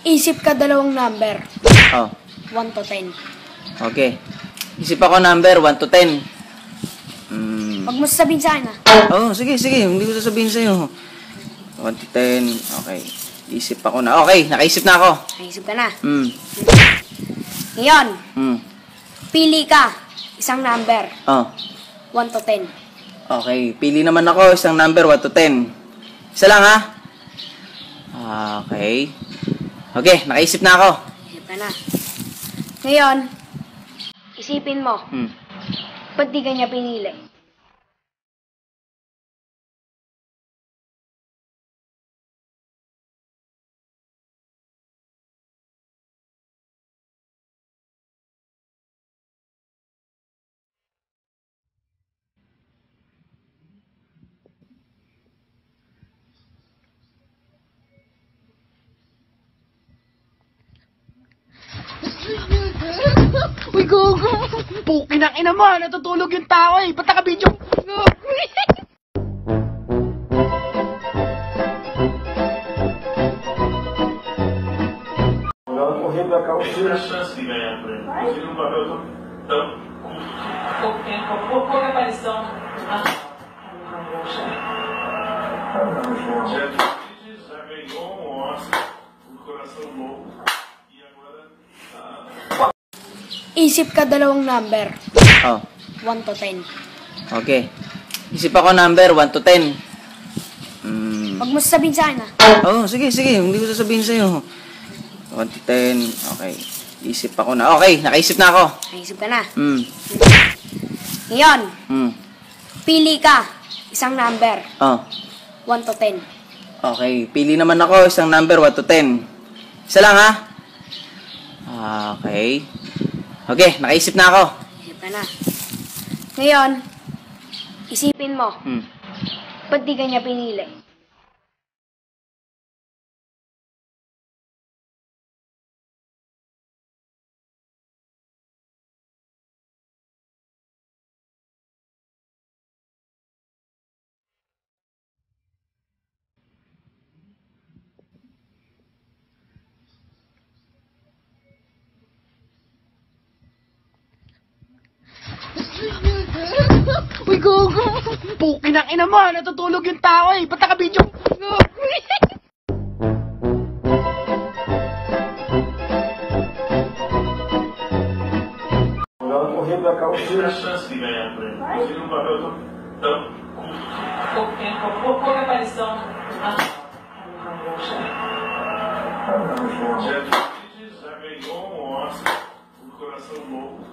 Isip ka dalawang number. Oh. 1 to 10. Okay. Isip ako number 1 to 10. Huwag mo sasabihin sa akin, ha? Oh, sige. Hindi ko sasabihin sa'yo. 1 to 10. Okay. Isip ako na. Okay, nakaisip na ako. Naisip ka na. Ngayon. Pili ka. Isang number. Oh. 1 to 10. Okay. Pili naman ako isang number 1 to 10. Isa lang, ha? Okay. Okay, nakaisip na ako. Naisip ka na. Ngayon, isipin mo. Ba't di ka niya pinili? Uy, gogo! Pukin ang ina mo! Natutulog yung tao eh! Ba't naka-video? Ela correndo da calça. Essa é a chance de ganhar o prêmio. Inclusive no papel tão curto. Pouco tempo, pouca aparição. Jeff Bridges já ganhou um Oscar por Coração Louco. E agora Isip ka dalawang number. Oh. 1 to 10. Okay. Isip ako number 1 to 10. Huwag mo sasabihin sa akin, ha? Oh, sige. Hindi ko sasabihin sa'yo. 1 to 10. Okay. Isip ako na. Okay, nakaisip na ako. Naisip ka na. Ngayon. Pili ka. Isang number. Oh. 1 to 10. Okay. Pili naman ako isang number 1 to 10. Isa lang, ha? Okay. Okay, nakaisip na ako. Naisip ka na. Ngayon, isipin mo. Ba't di ka niya pinili? Uy, gogo! Pukin ang ina mo! Natutulog yung tao eh! Ba't naka-video? Ela correndo da calça. essa é a chance de ganhar o prêmio. Inclusive no papel tão curto. Pouco tempo, pouca aparição. Jeff Bridges já ganhou um Oscar por Coração Louco.